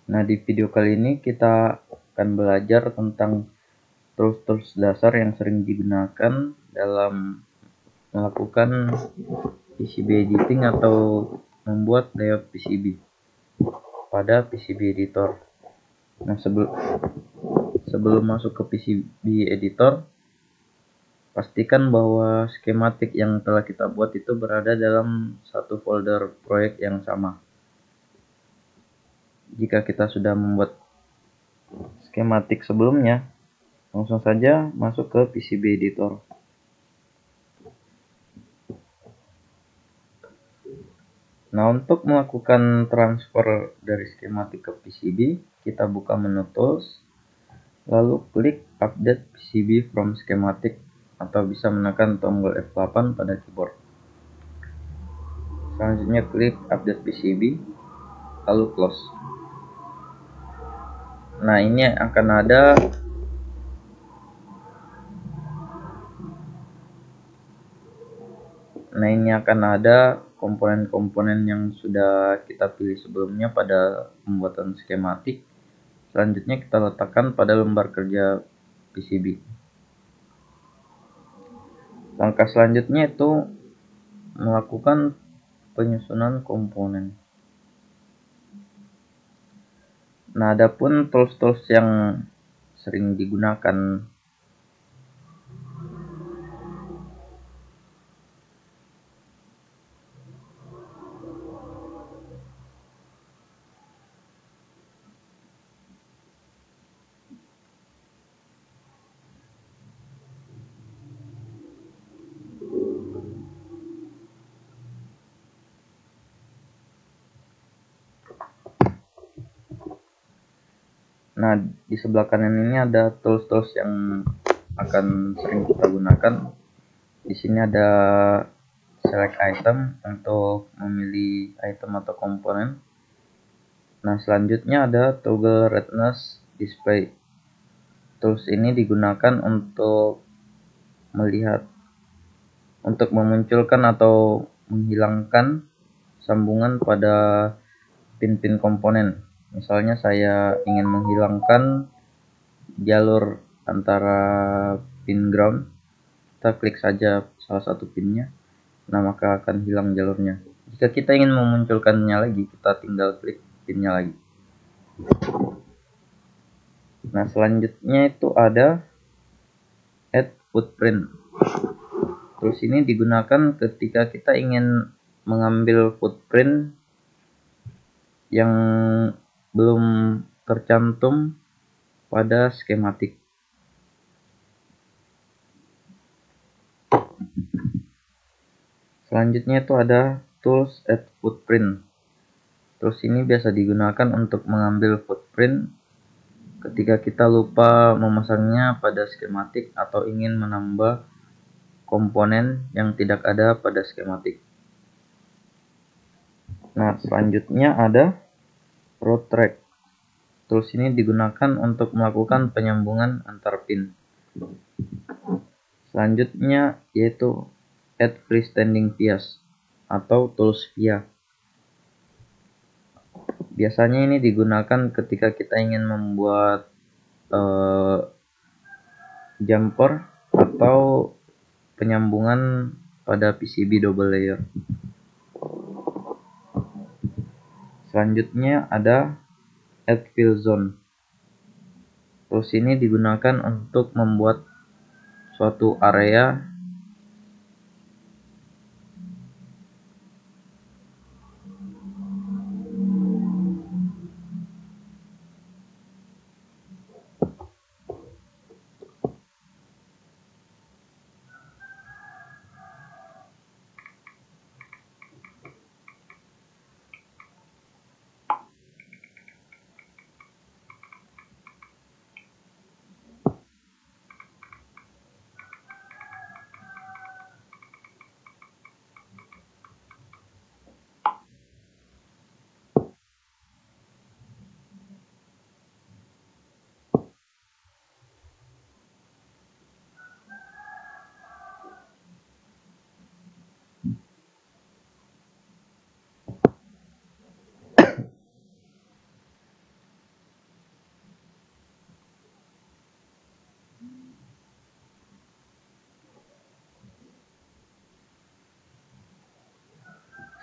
Nah, di video kali ini kita akan belajar tentang tools-tools dasar yang sering digunakan dalam melakukan PCB editing atau membuat layout PCB pada PCB editor. Nah, sebelum masuk ke PCB editor, pastikan bahwa skematik yang telah kita buat itu berada dalam satu folder proyek yang sama. Jika kita sudah membuat skematik sebelumnya, langsung saja masuk ke PCB editor. Nah, untuk melakukan transfer dari skematik ke PCB, kita buka menu tools, lalu klik update PCB from schematic atau bisa menekan tombol F8 pada keyboard. Selanjutnya klik update PCB, lalu close. Nah, ini akan ada komponen-komponen yang sudah kita pilih sebelumnya pada pembuatan skematik. Selanjutnya kita letakkan pada lembar kerja PCB. Langkah selanjutnya itu melakukan penyusunan komponen. Nah, adapun tools-tools yang sering digunakan Nah, di sebelah kanan ini ada tools-tools yang akan sering kita gunakan. Di sini ada select item untuk memilih item atau komponen. Nah, selanjutnya ada toggle redness display. Tools ini digunakan untuk memunculkan atau menghilangkan sambungan pada pin-pin komponen. Misalnya saya ingin menghilangkan jalur antara pin ground, kita klik saja salah satu pinnya, nah maka akan hilang jalurnya. Jika kita ingin memunculkannya lagi, kita tinggal klik pinnya lagi. Nah, selanjutnya itu ada add footprint. Terus ini digunakan ketika kita ingin mengambil footprint yang belum tercantum pada skematik. Selanjutnya itu ada tools add footprint. Tools ini biasa digunakan untuk mengambil footprint ketika kita lupa memasangnya pada skematik atau ingin menambah komponen yang tidak ada pada skematik. Nah, selanjutnya ada route track. Tools ini digunakan untuk melakukan penyambungan antar pin. Selanjutnya yaitu add freestanding vias atau tools via. Biasanya ini digunakan ketika kita ingin membuat jumper atau penyambungan pada PCB double layer. Selanjutnya ada add fill zone. Tools ini digunakan untuk membuat suatu area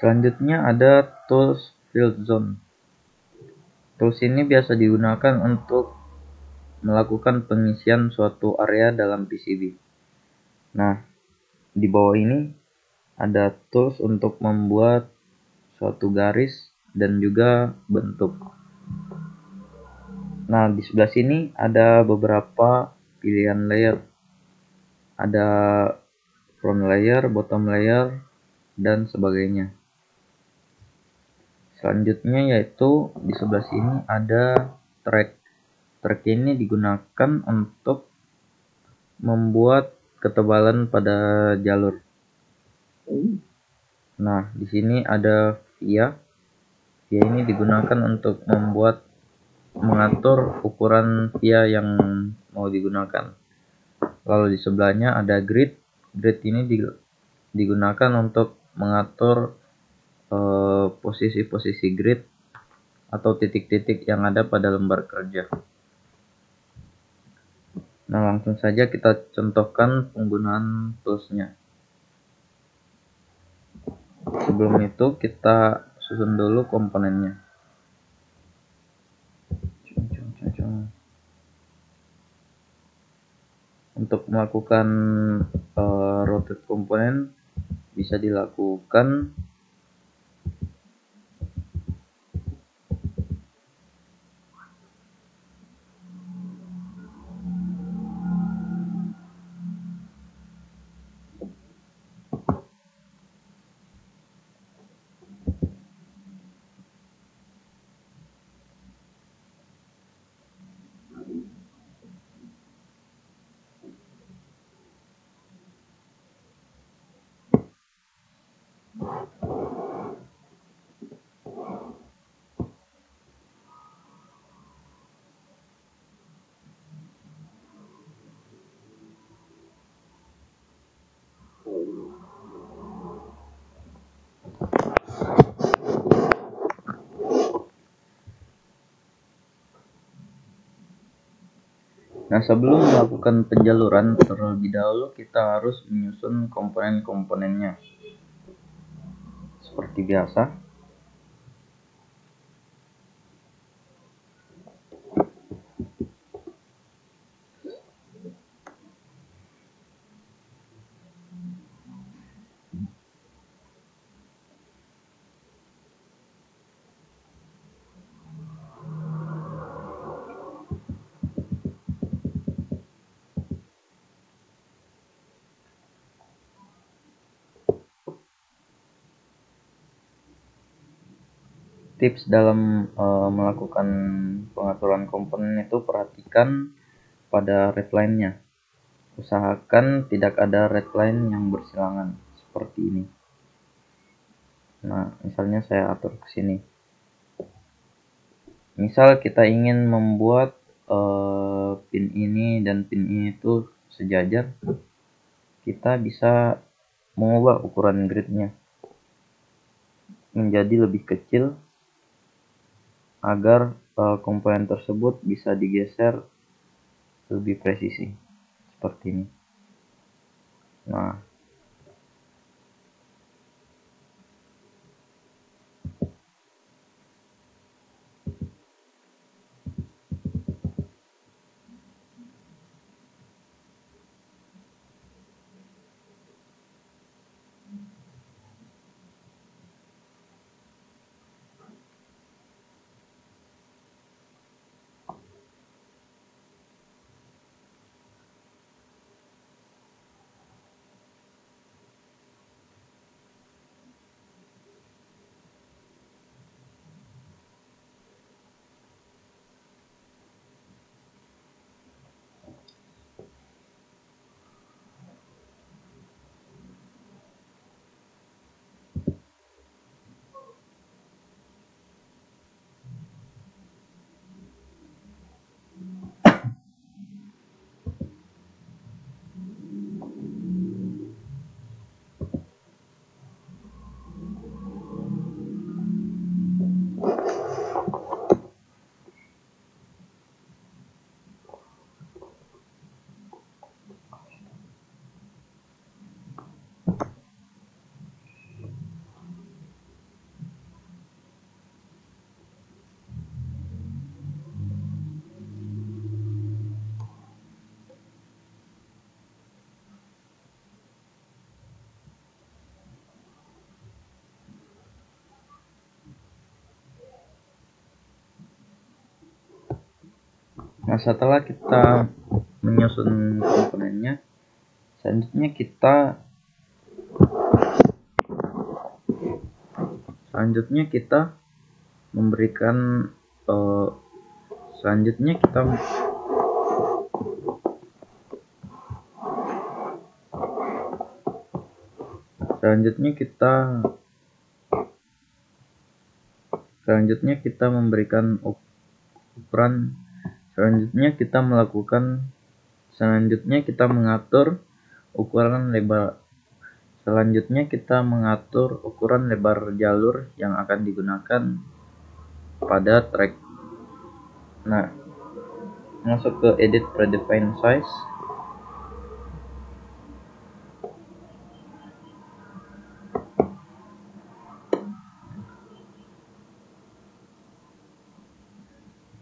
Selanjutnya ada tools field zone. Tools ini biasa digunakan untuk melakukan pengisian suatu area dalam PCB. Nah, di bawah ini ada tools untuk membuat suatu garis dan juga bentuk. Nah, di sebelah sini ada beberapa pilihan layer. Ada front layer, bottom layer, dan sebagainya. Selanjutnya yaitu di sebelah sini ada track. Track ini digunakan untuk membuat ketebalan pada jalur. Nah, di sini ada via. Via ini digunakan untuk mengatur ukuran via yang mau digunakan. Lalu di sebelahnya ada grid. Grid ini digunakan untuk mengatur posisi-posisi grid atau titik-titik yang ada pada lembar kerja. Nah, langsung saja kita contohkan penggunaan toolsnya. Sebelum itu kita susun dulu komponennya. Untuk melakukan rotate komponen bisa dilakukan Nah, sebelum melakukan penjaluran, terlebih dahulu kita harus menyusun komponen-komponennya. Seperti biasa, tips dalam melakukan pengaturan komponen itu perhatikan pada redline-nya. Usahakan tidak ada redline yang bersilangan seperti ini. Nah, misalnya saya atur ke sini. Misal kita ingin membuat pin ini dan pin ini itu sejajar, kita bisa mengubah ukuran gridnya menjadi lebih kecil agar komponen tersebut bisa digeser lebih presisi seperti ini. Nah, Nah, setelah kita menyusun komponennya, selanjutnya kita memberikan selanjutnya kita memberikan ukuran. Selanjutnya kita mengatur ukuran lebar. Selanjutnya kita mengatur ukuran lebar jalur yang akan digunakan pada track. Nah, masuk ke edit predefined size.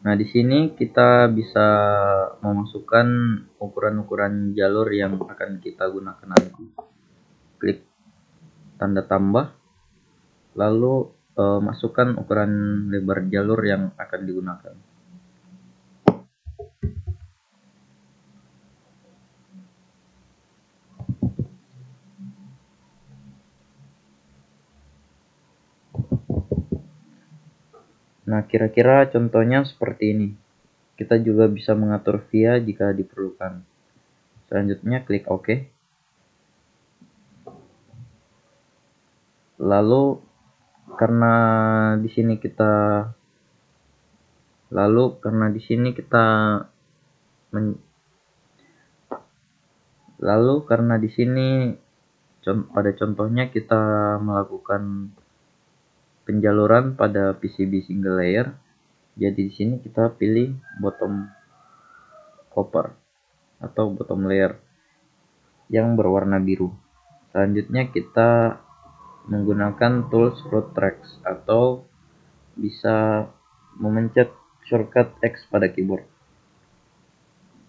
Nah, di sini kita bisa memasukkan ukuran-ukuran jalur yang akan kita gunakan nanti. Klik tanda tambah, lalu masukkan ukuran lebar jalur yang akan digunakan. Nah, kira-kira contohnya seperti ini. Kita juga bisa mengatur via jika diperlukan. Selanjutnya klik OK. Lalu karena di sini pada contohnya kita melakukan penjaluran pada PCB single layer. Jadi di sini kita pilih bottom copper atau bottom layer yang berwarna biru. Selanjutnya kita menggunakan tools root tracks atau bisa memencet shortcut X pada keyboard.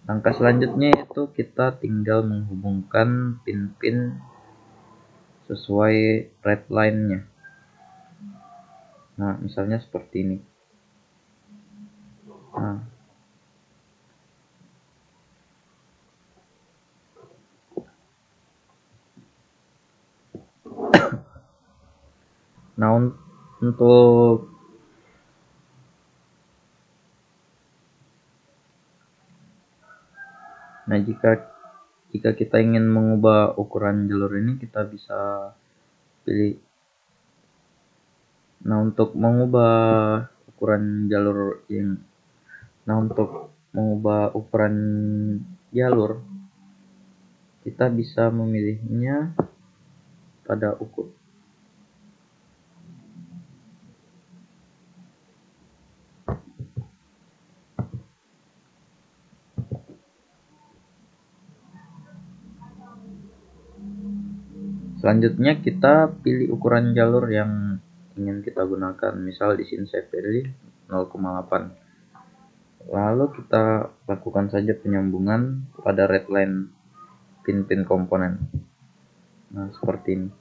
Langkah selanjutnya itu kita tinggal menghubungkan pin-pin sesuai red line-nya. Nah, misalnya seperti ini. Nah, jika kita ingin mengubah ukuran jalur ini, kita bisa pilih. Nah, untuk mengubah ukuran jalur, kita bisa memilihnya pada ukur. Selanjutnya kita pilih ukuran jalur yang ingin kita gunakan. Misal di sini saya pilih 0,8. Lalu kita lakukan saja penyambungan pada red line pin-pin komponen. Nah, seperti ini.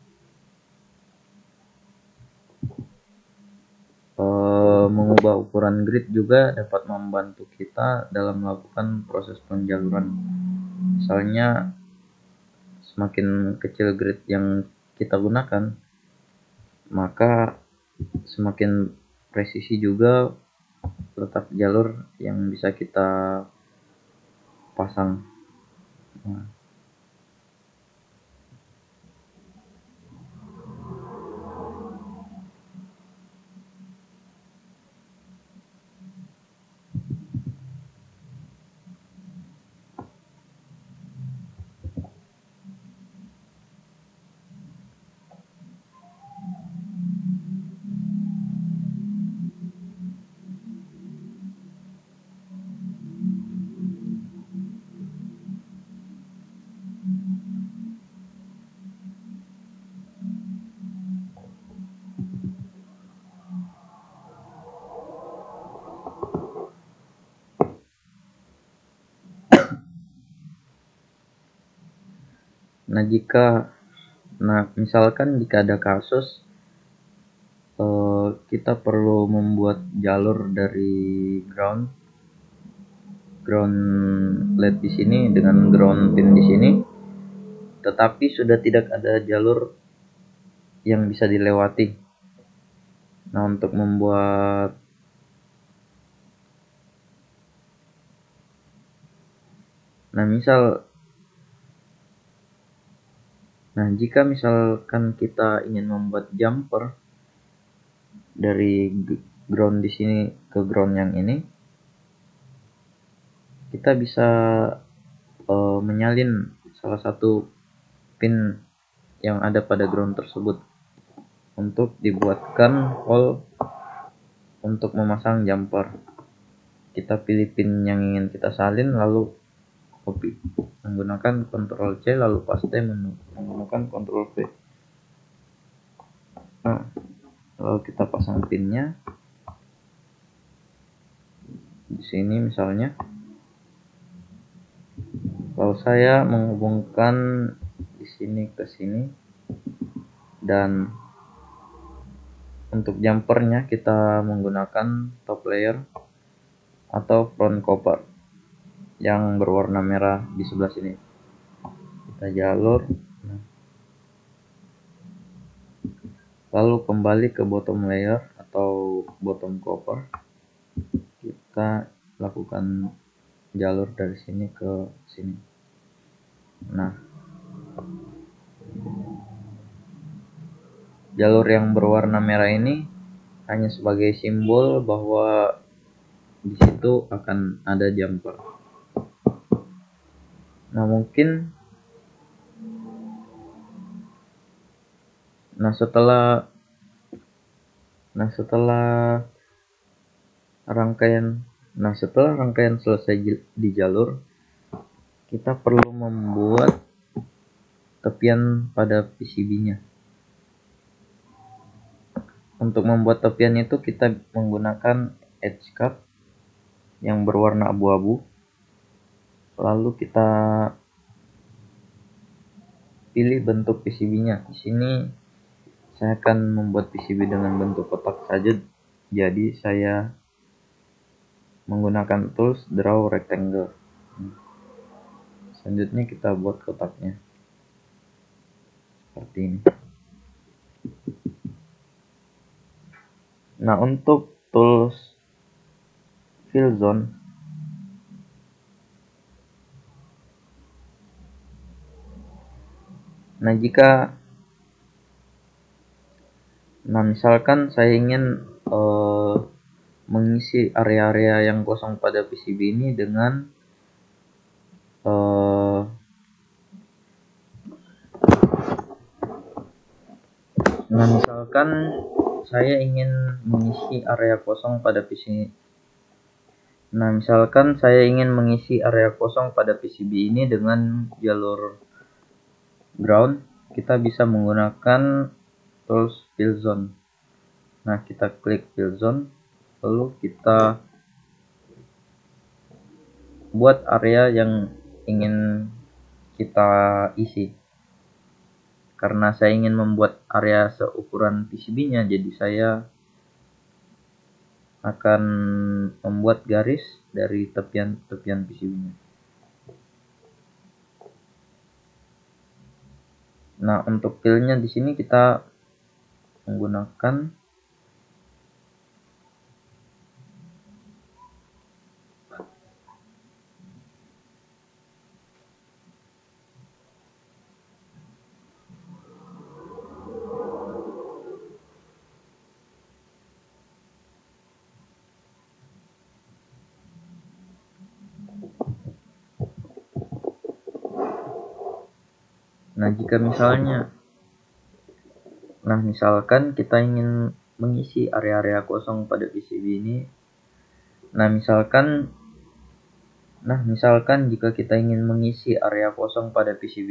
Mengubah ukuran grid juga dapat membantu kita dalam melakukan proses penjaluran. Misalnya semakin kecil grid yang kita gunakan, maka semakin presisi juga letak jalur yang bisa kita pasang. Misalkan jika ada kasus kita perlu membuat jalur dari ground ground LED di sini dengan ground pin di sini, tetapi sudah tidak ada jalur yang bisa dilewati. Nah, untuk membuat jika misalkan kita ingin membuat jumper dari ground di sini ke ground yang ini, kita bisa menyalin salah satu pin yang ada pada ground tersebut untuk dibuatkan hole untuk memasang jumper. Kita pilih pin yang ingin kita salin, lalu copy menggunakan Ctrl C, lalu paste menggunakan Ctrl V. Nah, lalu kita pasang pinnya di sini misalnya. Kalau saya menghubungkan di sini ke sini, dan untuk jumpernya kita menggunakan top layer atau front cover yang berwarna merah di sebelah sini. Kita jalur, lalu kembali ke bottom layer atau bottom cover, kita lakukan jalur dari sini ke sini. Nah, jalur yang berwarna merah ini hanya sebagai simbol bahwa di situ akan ada jumper. Nah, setelah rangkaian selesai di jalur, kita perlu membuat tepian pada PCB-nya. Untuk membuat tepian itu kita menggunakan edge cut yang berwarna abu-abu. Lalu kita pilih bentuk PCB-nya. Di sini saya akan membuat PCB dengan bentuk kotak saja. Jadi saya menggunakan tools draw rectangle. Selanjutnya kita buat kotaknya seperti ini. Nah, untuk tools fill zone, misalkan saya ingin mengisi area-area yang kosong pada PCB ini dengan misalkan saya ingin mengisi area kosong pada PCB ini dengan jalur ground, kita bisa menggunakan tools fill zone. Nah, kita klik fill zone, lalu kita buat area yang ingin kita isi. Karena saya ingin membuat area seukuran PCB-nya, jadi saya akan membuat garis dari tepian PCB-nya. Nah, untuk fill-nya di sini kita menggunakan misalkan kita ingin mengisi area-area kosong pada PCB ini. Misalkan jika kita ingin mengisi area kosong pada PCB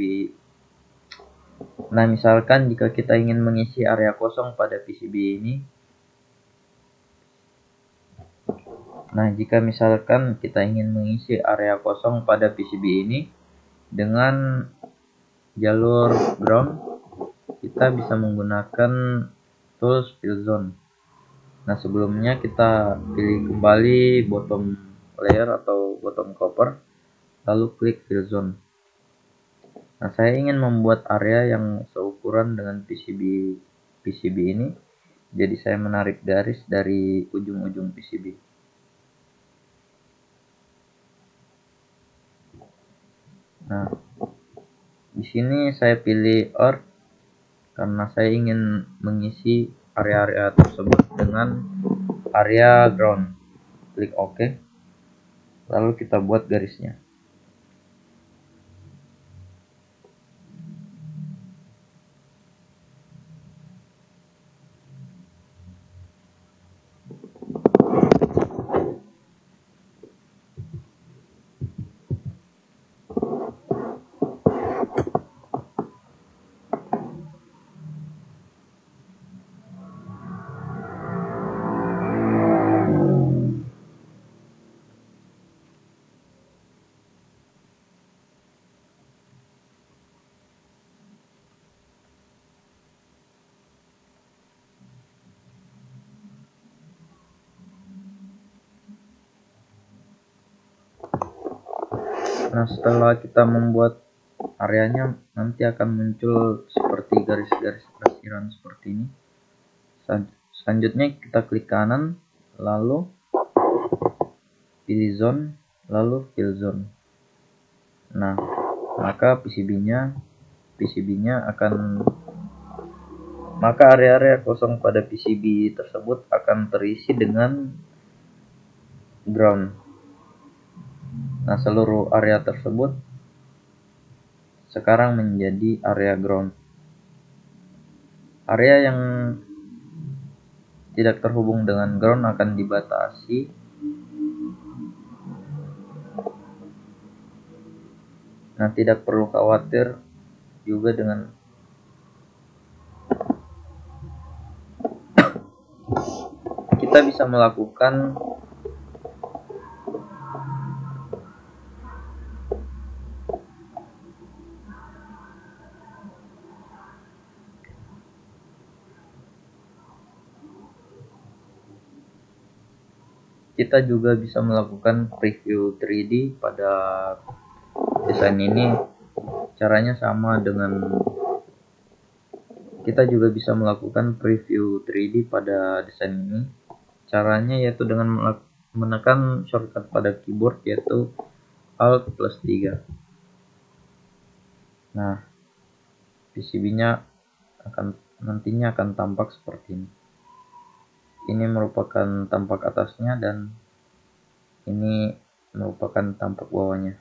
ini, jika misalkan kita ingin mengisi area kosong pada PCB ini dengan jalur ground, kita bisa menggunakan tools fill zone. Nah, sebelumnya kita pilih kembali bottom layer atau bottom cover, lalu klik fill zone. Nah, saya ingin membuat area yang seukuran dengan PCB ini, jadi saya menarik garis dari ujung-ujung PCB. Nah, di sini saya pilih earth karena saya ingin mengisi area-area tersebut dengan area ground. Klik OK, lalu kita buat garisnya. Nah, setelah kita membuat areanya, nanti akan muncul seperti garis-garis persiran seperti ini. Selanjutnya kita klik kanan, lalu pilih zone, lalu fill zone. Nah, maka maka area-area kosong pada PCB tersebut akan terisi dengan ground. Nah, seluruh area tersebut sekarang menjadi area ground. Area yang tidak terhubung dengan ground akan dibatasi Nah, tidak perlu khawatir juga dengan kita bisa melakukan preview 3D pada desain ini. Caranya sama dengan kita juga bisa melakukan preview 3D pada desain ini. Caranya yaitu dengan menekan shortcut pada keyboard yaitu Alt+3. Nah, PCB-nya nantinya akan tampak seperti ini. Ini merupakan tampak atasnya dan ini merupakan tampak bawahnya.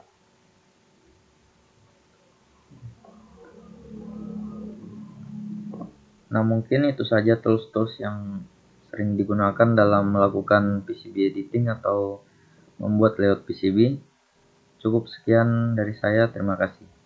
Nah, mungkin itu saja tools-tools yang sering digunakan dalam melakukan PCB editing atau membuat layout PCB. Cukup sekian dari saya, terima kasih.